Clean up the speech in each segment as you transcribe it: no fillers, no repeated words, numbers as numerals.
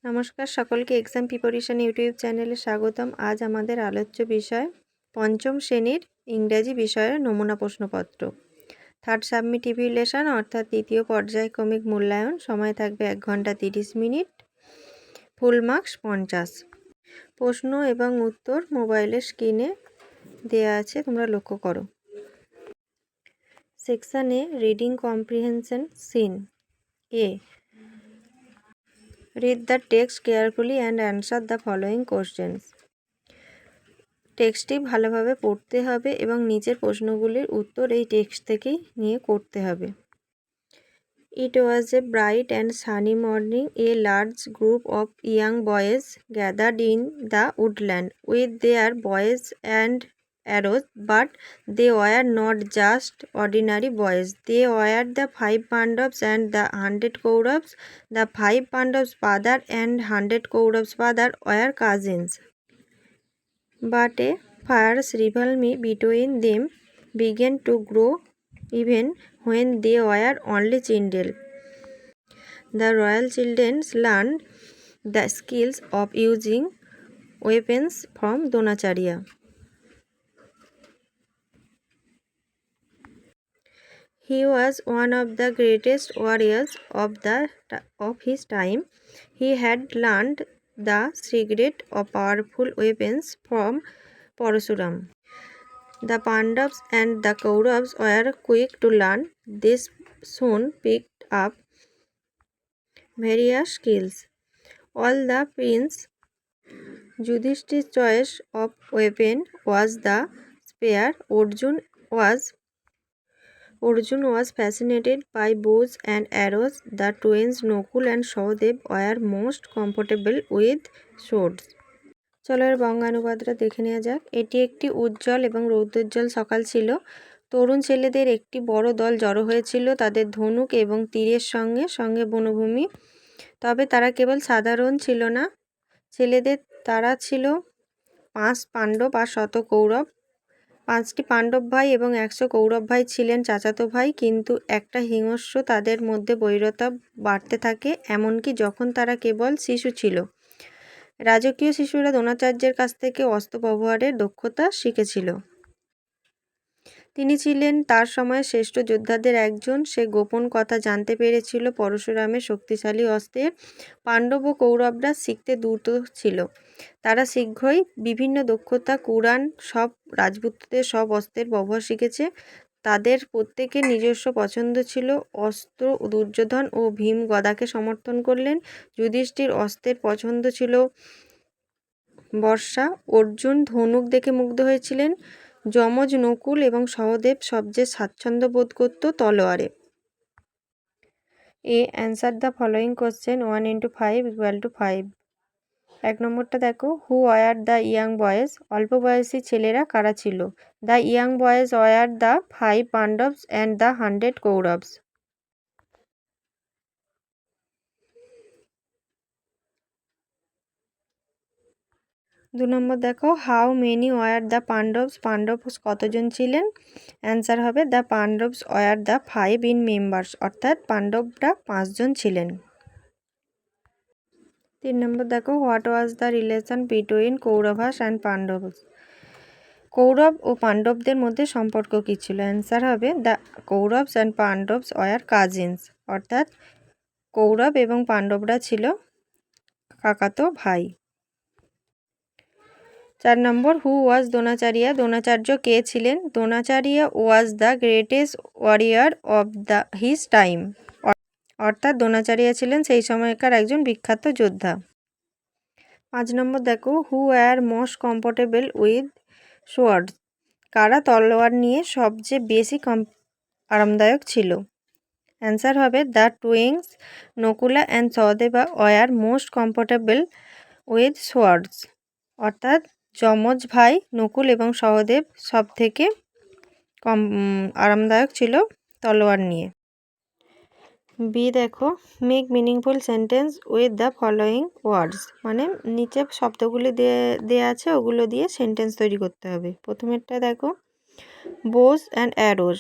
নমস্কার সকলকে exam preparation YouTube চ্যানেলে স্বাগতম। আজ আমাদের আলোচ্য বিষয় পঞ্চম শ্রেণীর ইংরেজি বিষয়ের নমুনা প্রশ্নপত্র। থার্ড সাবমিট ইভ্যালুয়েশন অর্থাৎ তৃতীয় পর্যায়ক্রমিক মূল্যায়ন। সময় থাকবে 1 ঘন্টা 30 মিনিট। Full marks 50। প্রশ্ন এবং উত্তর মোবাইলের স্ক্রিনে দেয়া আছে, তোমরা লক্ষ্য করো। Section A reading comprehension seen A. Read the text carefully and answer the following questions. টেক্সটটি ভালোভাবে পড়তে হবে এবং নিচের প্রশ্নগুলির উত্তর এই টেক্সট থেকেই নিয়ে করতে হবে। It was a bright and sunny morning. A large group of young boys gathered in the woodland with their bows and arrows, but they were not just ordinary boys. They were the 5 Pandavas and the 100 Kauravas. The 5 Pandavas' father and 100 Kauravas' father were cousins. But a fierce rivalry between them began to grow even when they were only children. The royal children learned the skills of using weapons from Dronacharya. He was one of the greatest warriors of his time. He had learned the secret of powerful weapons from Parasuram. The Pandavas and the Kauravas were quick to learn. They soon picked up various skills. All the Prince Yudhishthir's choice of weapon was the spear. Arjun was fascinated by bows and arrows. The twins Nakul and Sahadev were most comfortable with swords. চলো এর বঙ্গানুবাদটা দেখে নেওয়া যাক। এটি একটি উজ্জ্বল এবং রৌদ্রোজ্জ্বল সকাল ছিল। তরুণ ছেলেদের একটি বড় দল জড়ো হয়েছিল তাদের ধনুক এবং তীরের সঙ্গে সঙ্গে বনভূমি। তবে তারা কেবল সাধারণ ছিল না, তারা ছিল 5 পাণ্ডব আর 100 কৌরব। 5টি পাণ্ডব ভাই এবং 100 কৌরব ভাই ছিলেন চাচাতো ভাই, কিন্তু একটা হিংস্র তাদের মধ্যে বৈরতা বাড়তে থাকে, এমনকি যখন তারা কেবল শিশু ছিল। রাজকীয় শিশুরা দ্রোণাচার্যের কাছ থেকে অস্ত্র ব্যবহারের দক্ষতা শিখেছিল। তিনি ছিলেন তার সময়ের শ্রেষ্ঠ যোদ্ধাদের একজন। সে গোপন কথা জানতে পেরেছিল পরশুরামের শক্তিশালী অস্ত্রের। পাণ্ডব ও কৌরবরা শিখতে দ্রুত ছিল। তারা শীঘ্রই বিভিন্ন দক্ষতা, কুরআন, সব রাজপুত্রদের সব অস্ত্রের ব্যবহার শিখেছে। তাদের প্রত্যেকের নিজস্ব পছন্দ ছিল। অস্ত্র দুর্যোধন ও ভীম গদাকে সমর্থন করলেন। যুধিষ্ঠির অস্ত্রের পছন্দ ছিল বর্ষা। অর্জুন ধনুক দেখে মুগ্ধ হয়েছিলেন। যমজ নকুল এবং সহদেব সবচেয়ে স্বাচ্ছন্দ্য বোধ করত তলোয়ারে। Answer the following question 1 × 5 = 5। 1 নম্বরটা দেখো, who were the young boys? অল্প বয়সী ছেলেরা কারা ছিল? The young boys were the 5 Pandavas and the 100 Kauravas. 2 নম্বর দেখো, how many were the Pandavas? পাণ্ডব কতজন ছিলেন? অ্যান্সার হবে the Pandavas were the 5 in members, অর্থাৎ পাণ্ডবরা 5 জন ছিলেন। 3 নম্বর দেখো, what was the relation between Kauravas and Pandavas? কৌরব ও পাণ্ডবদের মধ্যে সম্পর্ক কী ছিল? অ্যান্সার হবে the Kauravas and Pandavas were cousins, অর্থাৎ কৌরব এবং পাণ্ডবরা ছিল কাকাতো ভাই। 4 নম্বর, হু ওয়াজ দ্রোণাচার্য? দ্রোণাচার্য কে ছিলেন? Dronacharya was the greatest warrior of his time, অর্থাৎ দ্রোণাচার্য ছিলেন সেই সময়কার একজন বিখ্যাত যোদ্ধা। 5 নম্বর দেখো, who were most comfortable with swords? কারা তলোয়ার নিয়ে সবচেয়ে বেশি আরামদায়ক ছিল? অ্যান্সার হবে the twins Nakula and Sahadeva were most comfortable with swords, অর্থাৎ যমজ ভাই নকুল এবং সহদেব সব থেকে আরামদায়ক ছিল তলোয়ার নিয়ে। বি দেখো, make meaningful sentence with the following ওয়ার্ডস, মানে নিচে শব্দগুলি দেওয়া আছে ওগুলো দিয়ে সেন্টেন্স তৈরি করতে হবে। প্রথমেরটা দেখো, বোস অ্যান্ড অ্যারোজ,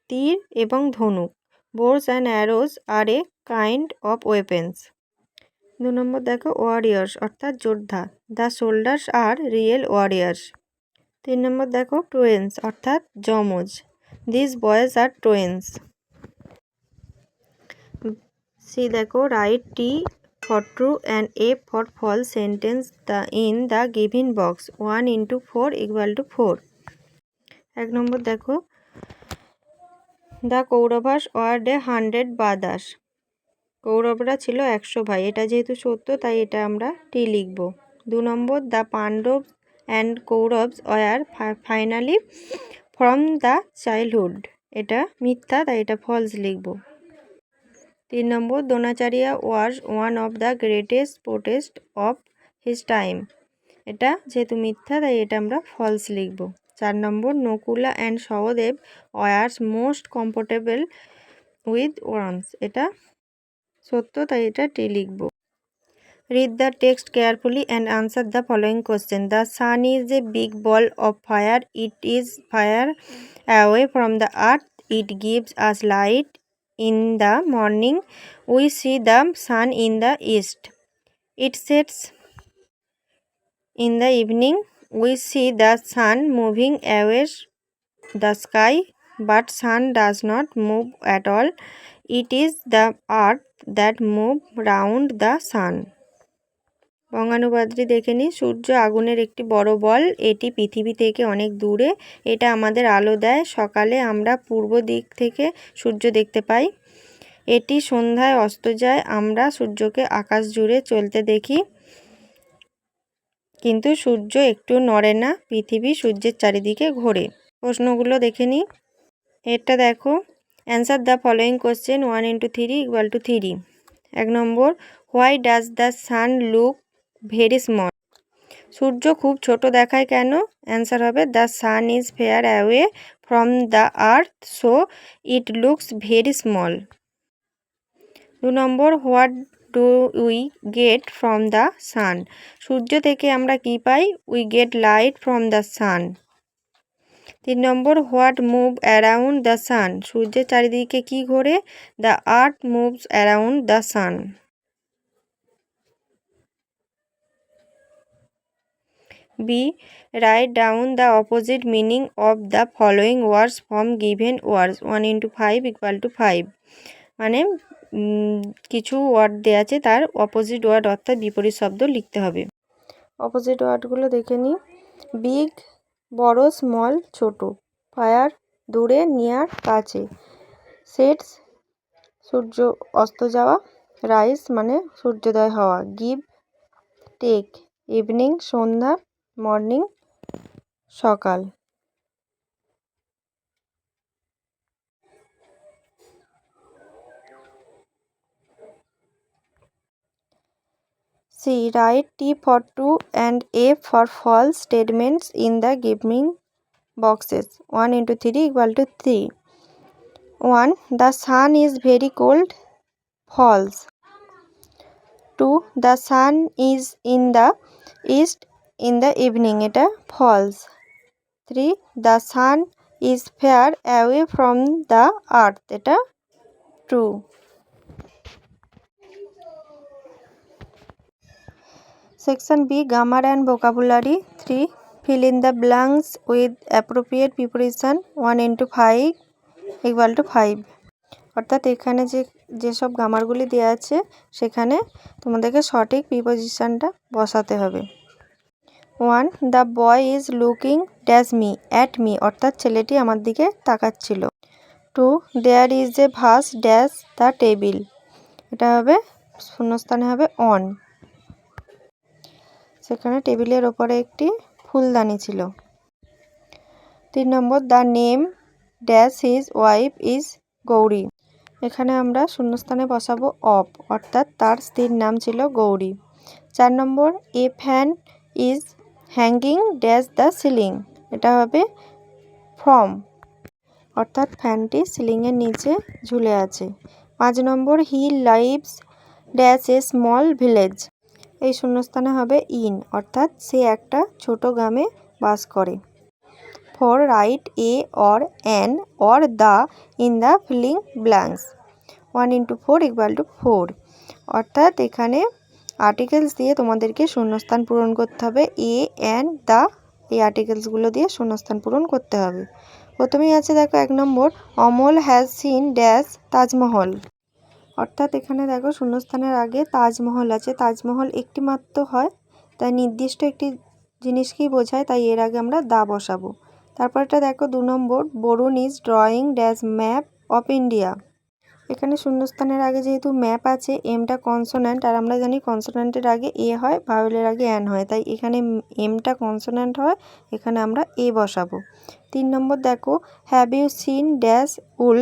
তীর এবং ধনুক। Bows and arrows are a kind of weapons. 2 নম্বর দেখো ওয়ারিয়ার্স অর্থাৎ যোদ্ধা, the soldiers are real warriors. 3 নম্বর দেখো টুয়েন্স অর্থাৎ যমজ, this boys are twins. C দেখো write T for true and A for false sentence in the given box. 1 into 4 equal to 4. 1 নম্বর দেখো the Kauravas were 100 brothers. কৌরবরা ছিল 100 ভাই, এটা যেহেতু সত্য তাই এটা আমরা টি লিখব। 2 নম্বর the Pandavas and Kauravas were finally from the childhood, এটা মিথ্যা তাই এটা ফলস লিখব। 3 নম্বর Dronacharya was one of the greatest poet of his time, এটা যেহেতু মিথ্যা তাই এটা আমরা ফলস লিখব। 4 নম্বর Nakula and Sahadev were most comfortable with worms, এটা সত্য তাই এটা টি লিখব। Read the text carefully and answer the following question. The sun is a big ball of fire, it is fire away from the earth, it gives us light in the morning, we see the sun in the east, it sets in the evening, we see the sun moving away the sky, but sun does not move at all, it is the earth that move round the sun. বঙ্গানুবাদটি দেখে নিই। সূর্য আগুনের একটি বড় বল, এটি পৃথিবী থেকে অনেক দূরে, এটা আমাদের আলো দেয়, সকালে আমরা পূর্ব দিক থেকে সূর্য দেখতে পাই, এটি সন্ধ্যায় অস্ত যায়, আমরা সূর্যকে আকাশ জুড়ে চলতে দেখি, কিন্তু সূর্য একটু নড়ে না, পৃথিবী সূর্যের চারিদিকে ঘোরে। প্রশ্নগুলো দেখে নিই। এটা দেখো answer the following question. 1 into 3 equal to 3। 1 নম্বর why does the sun look very small, সূর্য খুব ছোট দেখায় কেন? অ্যান্সার হবে the sun is far away from the earth so it looks very small. 2 নম্বর what do we get from the sun, সূর্য থেকে আমরা কি পাই? We get light from the sun. 3 নম্বর হোয়াট মুভ অ্যারাউন্ড দ্য সান, সূর্যের চারিদিকে কি ঘোরে? The earth moves around the sun. B write down the opposite meaning of the following words from given words. 1 into 5 equal to 5, মানে কিছু word দেওয়া আছে তার অপোজিট ওয়ার্ড অর্থাৎ বিপরীত শব্দ লিখতে হবে। অপোজিট ওয়ার্ডগুলো দেখে নিই। বিগ বড়, স্মল ছোট, ফায়ার দূরে, নিয়ার কাছে, সেটস সূর্য অস্ত যাওয়া, রাইস মানে সূর্যোদয় হওয়া, গিভ টেক ইভিনিং সন্ধ্যা, মর্নিং সকাল। C. Write T for true and A for false statements in the given boxes. 1 into 3 equal to 3. 1. The sun is very cold. False. 2. The sun is in the east in the evening. এটা false. 3. The sun is far away from the earth. এটা true. Section B. Grammar and vocabulary. 3. Fill in the blanks with appropriate preposition. 1 into 5 equal to 5. অর্থাৎ এখানে যেসব গ্রামারগুলি দেওয়া আছে সেখানে তোমাদেরকে সঠিক প্রিপোজিশনটা বসাতে হবে। 1. The boy is looking dash me at me, অর্থাৎ ছেলেটি আমার দিকে তাকাচ্ছিল। 2. There is a vase dash the table, এটা হবে শূন্যস্থানে হবে অন, সেখানে টেবিলের ওপরে একটি ফুলদানি ছিল। 3 নম্বর the name dash his wife is Gauri, এখানে আমরা শূন্যস্থানে বসাবো অফ, অর্থাৎ তার স্ত্রীর নাম ছিল গৌরী। 4 নম্বর a fan is hanging dash the ceiling, এটা হবে ফ্রম, অর্থাৎ ফ্যানটি সিলিংয়ের নিচে ঝুলে আছে। 5 নম্বর he lives dash a small village, এই শূন্যস্থানে হবে ইন, অর্থাৎ সে একটা ছোট গ্রামে বাস করে। 4. Write a or an or the in the filling blanks. 1 into 4 equal to 4, অর্থাৎ এখানে আর্টিকেলস দিয়ে তোমাদেরকে শূন্যস্থান পূরণ করতে হবে। এ অ্যান্ড দ্য, এই আর্টিকেলসগুলো দিয়ে শূন্যস্থান পূরণ করতে হবে। প্রথমেই আছে দেখো 1 নম্বর, Amal has seen dash Taj Mahal. অর্থাৎ এখানে দেখো শূন্যস্থানের আগে তাজমহল আছে, তাজমহল একটি মাত্র হয়, তাই নির্দিষ্ট একটি জিনিসকেই বোঝায়, তাই এর আগে আমরা দা বসাবো। তারপরটা দেখো 2 নম্বর, Varun is drawing dash map of India. এখানে শূন্যস্থানের আগে যেহেতু ম্যাপ আছে, এমটা কনসোন্যান্ট, আর আমরা জানি কনসোন্যান্টের আগে এ হয়, ভাওয়েলের আগে অ্যান হয়, তাই এখানে এমটা কনসোন্যান্ট হয়, এখানে আমরা এ বসাবো। 3 নম্বর দেখো, হ্যাভ ইউ সিন ড্যাশ উল।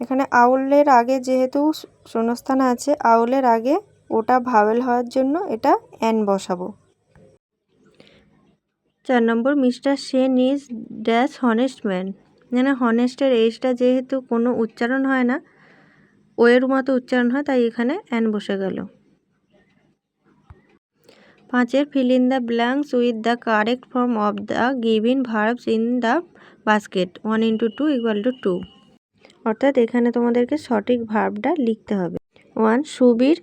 এখানে আউলের আগে যেহেতু শূন্যস্থান আছে, আউলের আগে ওটা ভাওয়েল হওয়ার জন্য এটা অ্যান বসাবো। 4 নম্বর, mister Sen is dash honest man. এখানে হনেস্টের এইচটা যেহেতু কোনো উচ্চারণ হয় না, ওয়ের মতো উচ্চারণ হয়, তাই এখানে অ্যান বসে গেল। 5 fill in the blanks with the correct form of the given verbs in the basket. 1 × 2 = 2। অর্থাৎ এখানে তোমাদেরকে সঠিক ভার্বটা লিখতে হবে। 1, Subir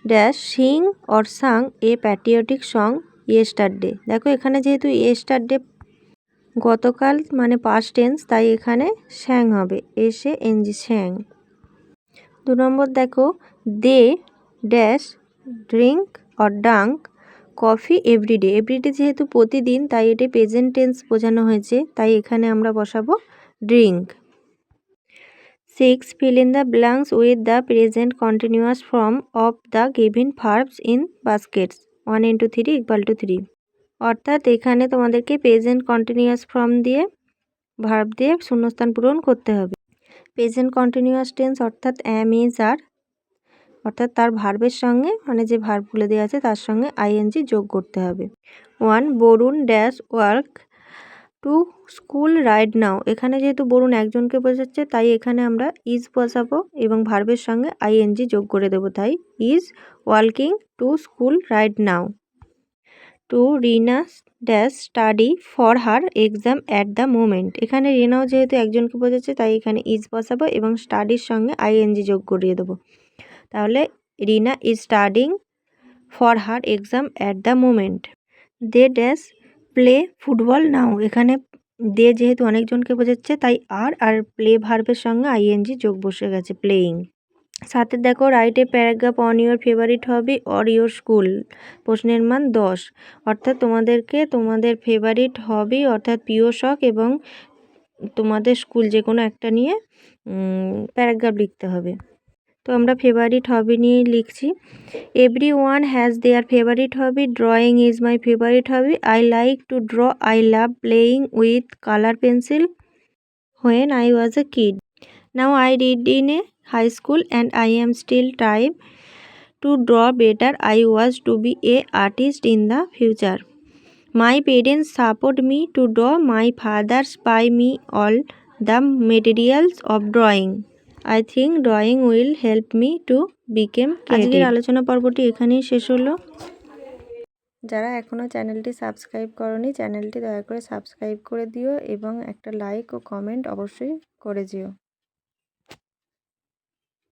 dash sing or sang a patriotic song yesterday. দেখো এখানে যেহেতু ইয়েস্টারডে গতকাল মানে পাস্ট টেন্স, তাই এখানে স্যাং হবে, এসে এনজি স্যাং। 2 নম্বর দেখো, they dash drink or drunk coffee everyday. Everyday যেহেতু প্রতিদিন, তাই এটি প্রেজেন্ট টেন্স বোঝানো হয়েছে, তাই এখানে আমরা বসাবো drink. 6, fill in the blanks with the present continuous form of the given verbs in baskets. 1 × 3 = 3। অর্থাৎ এখানে তোমাদেরকে প্রেজেন্ট কন্টিনিউয়াস ফর্ম দিয়ে ভার্ব দিয়ে শূন্যস্থান পূরণ করতে হবে। প্রেজেন্ট কন্টিনিউয়াস টেন্স অর্থাৎ অ্যাম ইজ আর, অর্থাৎ তার ভার্বের সঙ্গে মানে যে ভার্বগুলো দেওয়া আছে তার সঙ্গে আইএনজি যোগ করতে হবে। 1, Barun dash work to school right now. এখানে যেহেতু বরুণ একজনকে বোঝাচ্ছে, তাই এখানে আমরা ইজ বসাবো এবং ভার্বের সঙ্গে আইএনজি যোগ করে দেবো, তাই is working two school right now. 2, Rina dash study for her exam at the moment. এখানে রিনাও যেহেতু একজনকে বোঝাচ্ছে, তাই এখানে ইজ বসাবো এবং স্টাডির সঙ্গে আইএনজি যোগ করিয়ে দেবো, তাহলে Rina is studying for her exam at the moment. They dash play football now. এখানে দে যেহেতু অনেকজনকে বোঝাচ্ছে, তাই আর প্লে ভার্বের সঙ্গে আইএনজি যোগ বসে গেছে, প্লেয়িং। 7 দেখো, write a paragraph on your favourite hobby or your school. প্রশ্নের মান 10। অর্থাৎ তোমাদেরকে তোমাদের ফেভারিট হবি অর্থাৎ প্রিয় শখ এবং তোমাদের স্কুল যে কোনো একটা নিয়ে প্যারাগ্রাফ লিখতে হবে। তো আমরা ফেভারিট হবি নিয়েই লিখছি। Every one has their favourite hobby, drawing is my favourite hobby, I like to draw, I love playing with colour pencil when I was a kid. Now I read in a high school and I am still trying to draw better. I was to be a artist in the future. My parents support me to draw. My father buy me all the materials of drawing. I think drawing will help me to become creative. আজকের আলোচনা পর্বটি এখানেই শেষ হলো। যারা এখনও চ্যানেলটি subscribe করনি, চ্যানেলটি দয়া করে সাবস্ক্রাইব করে দিও এবং একটা লাইক ও কমেন্ট অবশ্যই করে দিও।